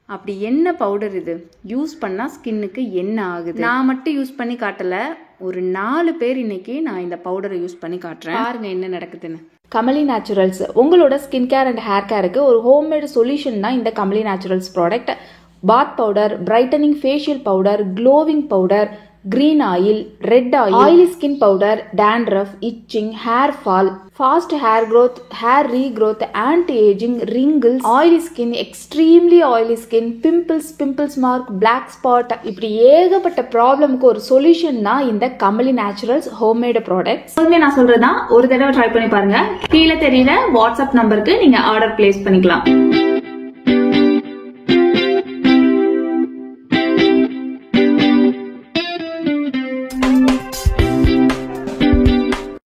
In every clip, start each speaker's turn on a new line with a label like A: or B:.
A: அப்படி என்ன பவுடர் இது, யூஸ் பண்ணால் ஸ்கின்னுக்கு என்ன ஆகுது? நான் மட்டும் யூஸ் பண்ணி காட்டலை, ஒரு 4 பேர் இன்னைக்கு நான் இந்த பவுடரை யூஸ் பண்ணி காட்டுறேன். பாருங்க என்ன நடக்குதுன்னு. கமலி நேச்சுரல்ஸ் உங்களோட ஸ்கின் கேர் அண்ட் ஹேர் கேருக்கு ஒரு ஹோம்மேட் சொல்யூஷன் தான் இந்த கமலி நேச்சுரல்ஸ் ப்ராடக்ட். பாத் powder, brightening facial powder, glowing powder, green oil, red oil, oily skin powder, dandruff, itching, hair fall, fast hair growth, hair regrowth, anti-aging, wrinkles, oily skin, extremely oily skin, pimples mark, black spot, இப்படி ஏகப்பட்ட ப்ராப்ளமுக்கு ஒரு solution தான் இந்த Kamali naturals homemade products. எப்பவுமே நான் சொல்றதுதான், ஒரு தடவை ட்ரை பண்ணி பாருங்க. கீழே தெரியல வாட்ஸ்அப் நம்பருக்கு நீங்க ஆர்டர் பிளேஸ் பண்ணிக்கலாம்.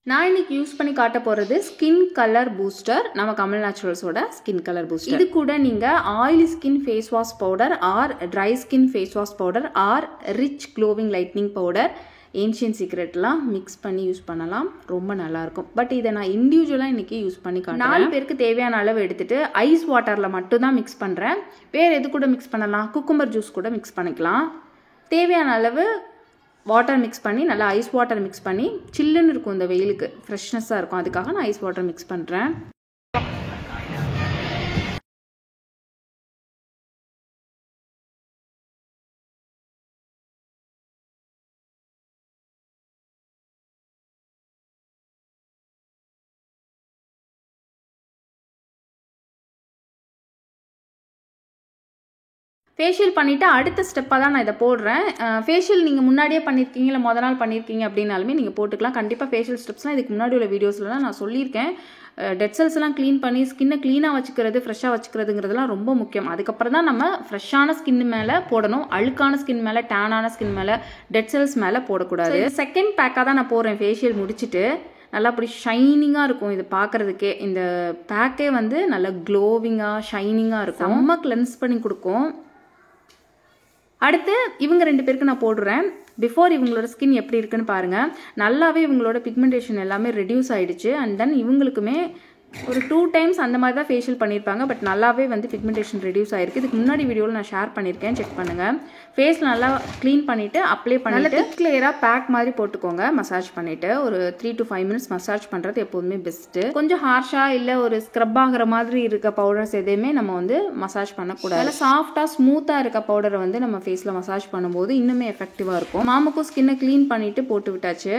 A: நான் இன்னைக்கு யூஸ் பண்ணி காட்ட போகிறது ஸ்கின் கலர் பூஸ்டர், நம்ம கமல் நேச்சுரல்ஸோட ஸ்கின் கலர் பூஸ்டர். இது கூட நீங்கள் oily skin face wash powder or dry skin face wash powder or rich glowing lightening powder, ancient சீக்ரெட்லாம் மிக்ஸ் பண்ணி யூஸ் பண்ணலாம். ரொம்ப நல்லாயிருக்கும். பட் இதை நான் இண்டிவிஜுவலாக இன்றைக்கி யூஸ் பண்ணி காட்டுறேன். 4 பேருக்கு தேவையான அளவு எடுத்துகிட்டு ஐஸ் வாட்டரில் மட்டும் தான் மிக்ஸ் பண்ணுறேன். வேறு எது கூட மிக்ஸ் பண்ணலாம்? குக்கும்பர் ஜூஸ் கூட மிக்ஸ் பண்ணிக்கலாம். தேவையான அளவு வாட்டர் மிக்ஸ் பண்ணி, நல்லா ஐஸ் வாட்டர் மிக்ஸ் பண்ணி, சில்லுன்னு இருக்கும் இந்த வெயிலுக்கு, ஃப்ரெஷ்னஸாக இருக்கும், அதுக்காக நான் ஐஸ் வாட்டர் மிக்ஸ் பண்ணுறேன். ஃபேஷியல் பண்ணிவிட்டு அடுத்த ஸ்டெப்பாக தான் நான் இதை போடுறேன். ஃபேஷியல் நீங்கள் முன்னாடியே பண்ணியிருக்கீங்க, இல்லை மொதல் நாள் பண்ணியிருக்கீங்க அப்படின்னாலுமே நீங்கள் போட்டுக்கலாம். கண்டிப்பாக ஃபேஷியல் ஸ்டெப்ஸ்லாம் இதுக்கு முன்னாடி உள்ள வீடியோஸ்லாம் நான் சொல்லியிருக்கேன். டெட் செல்ஸ்லாம் க்ளீன் பண்ணி ஸ்கின்னை க்ளீனாக வச்சுக்கிறது, ஃப்ரெஷ்ஷாக வச்சுக்கிறதுங்கிறதுலாம் ரொம்ப முக்கியம். அதுக்கப்புறம் தான் நம்ம ஃப்ரெஷ்ஷான ஸ்கின் மேலே போடணும். அழுக்கான ஸ்கின் மேலே, டேனான ஸ்கின் மேலே, டெட் செல்ஸ் மேலே போடக்கூடாது. செகண்ட் பேக்காக தான் நான் போடுறேன். ஃபேஷியல் முடிச்சுட்டு நல்லா அப்படி ஷைனிங்காக இருக்கும் இது பார்க்குறதுக்கே. இந்த பேக்கே வந்து நல்லா க்ளோவிங்காக ஷைனிங்காக இருக்கும், ரொம்ப கிளென்ஸ் பண்ணி கொடுக்கும். அடுத்து இவங்க 2 பேருக்கு நான் போடுறேன். பிஃபோர் இவங்களோட ஸ்கின் எப்படி இருக்குன்னு பாருங்கள். நல்லாவே இவங்களோட பிக்மெண்டேஷன் எல்லாமே ரெடியூஸ் ஆகிடுச்சு. அண்ட் தென் இவங்களுக்குமே ஒரு 2 டைம்ஸ் அந்த மாதிரி தான் ஃபேஷியல் பண்ணியிருப்பாங்க. பட் நல்லாவே வந்து பிக்மெண்டேஷன் ரெடியூஸ் ஆகிருக்கு. இதுக்கு முன்னாடி வீடியோவில் நான் ஷேர் பண்ணியிருக்கேன், செக் பண்ணுங்கள். ஃபேஸில் நல்லா க்ளீன் பண்ணிவிட்டு அப்ளை பண்ணிவிட்டு கிளியராக பேக் மாதிரி போட்டுக்கோங்க. மசாஜ் பண்ணிவிட்டு ஒரு 3 to 5 minutes மசாஜ் பண்ணுறது எப்போதுமே பெஸ்ட்டு. கொஞ்சம் ஹார்ஷாக இல்லை ஒரு ஸ்க்ரப் ஆகிற மாதிரி இருக்க பவுடர்ஸ் எதையுமே நம்ம வந்து மசாஜ் பண்ணக்கூடாது. அதில் சாஃப்டாக ஸ்மூத்தாக இருக்க பவுடரை வந்து நம்ம ஃபேஸில் மசாஜ் பண்ணும்போது இன்னுமே எஃபெக்டிவாக இருக்கும். மாமுக்கும் ஸ்கின்னை க்ளீன் பண்ணிவிட்டு போட்டு விட்டாச்சு.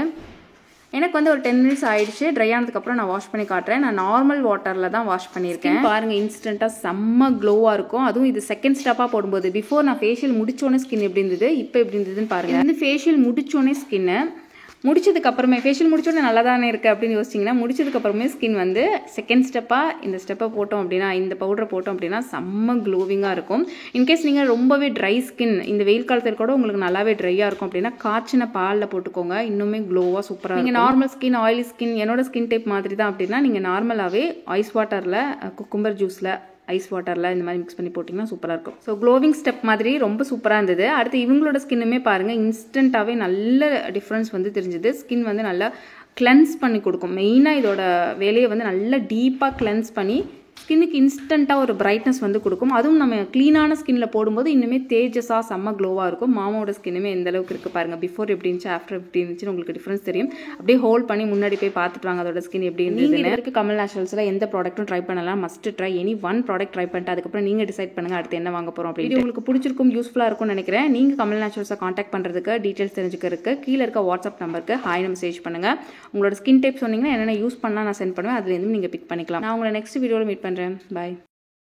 A: எனக்கு வந்து ஒரு 10 minutes ஆயிடுச்சு. ட்ரை ஆனதுக்கப்புறம் நான் வாஷ் பண்ணி காட்டுறேன். நான் நார்மல் வாட்டரில் தான் வாஷ் பண்ணியிருக்கேன். பாருங்கள், இன்ஸ்டண்ட்டாக செம்ம க்ளோவாக இருக்கும். அதுவும் இது செகண்ட் ஸ்டெப்பாக போடும்போது. பிஃபோர் நான் ஃபேஷியல் முடிச்சோன்னே ஸ்கின் எப்படி இருந்தது, இப்போ எப்படி இருந்ததுன்னு பாருங்கள். வந்து ஃபேஷியல் முடிச்சோன்னே ஸ்கின்னு, முடிச்சதுக்கப்புறமே ஃபேஷியல் முடிச்சோடனே நல்லா தானே இருக்குது அப்படின்னு யோசிச்சிங்கன்னா, முடிச்சதுக்கப்புறமே ஸ்கின் வந்து செகண்ட் ஸ்டெப்பாக இந்த ஸ்டெப்பை போட்டோம் அப்படின்னா, இந்த பவுடரை போட்டோம் அப்படின்னா செம்ம க்ளோவிங்காக இருக்கும். இன்கேஸ் நீங்கள் ரொம்பவே ட்ரை ஸ்கின், இந்த வெயில் காலத்தில் கூட உங்களுக்கு நல்லாவே ட்ரையாக இருக்கும் அப்படின்னா காய்ச்சின பாலில் போட்டுக்கோங்க. இன்னுமே க்ளோவாக சூப்பராக. நீங்கள் நார்மல் ஸ்கின், ஆயிலி ஸ்கின், என்னோட ஸ்கின் டைப் மாதிரி தான் அப்படின்னா நீங்கள் நார்மலாகவே ஐஸ் வாட்டரில், குக்கும்பர் ஜூஸில், ஐஸ் வாட்டரில் இந்த மாதிரி மிக்ஸ் பண்ணி போட்டிங்கன்னா சூப்பராக இருக்கும். ஸோ க்ளோவிங் ஸ்டெப் மாதிரி ரொம்ப சூப்பராக இருந்தது. அடுத்து இவங்களோட ஸ்கின்னுமே பாருங்கள், இன்ஸ்டண்ட்டாகவே நல்ல டிஃப்ரென்ஸ் வந்து தெரிஞ்சுது. ஸ்கின் வந்து நல்லா கிளென்ஸ் பண்ணி கொடுக்கும். மெயினாக இதோட வேலையை வந்து நல்லா டீப்பாக கிளென்ஸ் பண்ணி ஸ்கின்னுக்கு இன்ஸ்டண்ட்டாக ஒரு பிரைட்னஸ் வந்து கொடுக்கும். அதுவும் நம்ம க்ளீனான ஸ்கின்னில் போடும்போது இன்னுமே தேஜஸாக செம்ம க்ளோவாக இருக்கும். மாமாவோட ஸ்கின்னுமே எந்த அளவுக்கு இருக்குது பாருங்கள். பிஃபோர் எப்படி இருந்துச்சு, ஆஃப்டர் எப்படி இருந்துச்சுன்னு உங்களுக்கு டிஃப்ரென்ஸ் தெரியும். அப்படியே ஹோல்ட் பண்ணி முன்னாடி போய் பார்த்துட்டு வாங்க அதோட ஸ்கின் எப்படி இருந்ததுன்னு. இருக்குது கமல் நேச்சுரல்ஸில் எந்த ப்ராடக்ட்டும் ட்ரை பண்ணலாம். Must try. Any one product try பண்ணிட்டு அதுக்கப்புறம் நீங்கள் டிசைட் பண்ணுங்கள் அடுத்து என்ன வாங்க போகிறோம் அப்படின்னு. உங்களுக்கு பிடிச்சிருக்கும், யூஸ்ஃபுல்லாக இருக்கும்னு நினைக்கிறேன். நீங்கள் கமல் நேச்சுரல்ஸை காண்டாக்ட் பண்ணுறதுக்கு, டீட்டெயில்ஸ் தெரிஞ்சுக்கிறதுக்கு கீழே இருக்க வாட்ஸ்அப் நம்பருக்கு ஹாய் மெசேஜ் பண்ணுங்கள். உங்களோட ஸ்கின் டைப் சொன்னீங்கன்னா என்னென்ன யூஸ் பண்ணலாம் நான் சென்ட் பண்ணுவேன். அதுலேருந்து நீங்கள் பிக் பண்ணிக்கலாம். நான் உங்களை நெக்ஸ்ட் வீடியோவில் மீட் பண்ணுறேன். பாய்.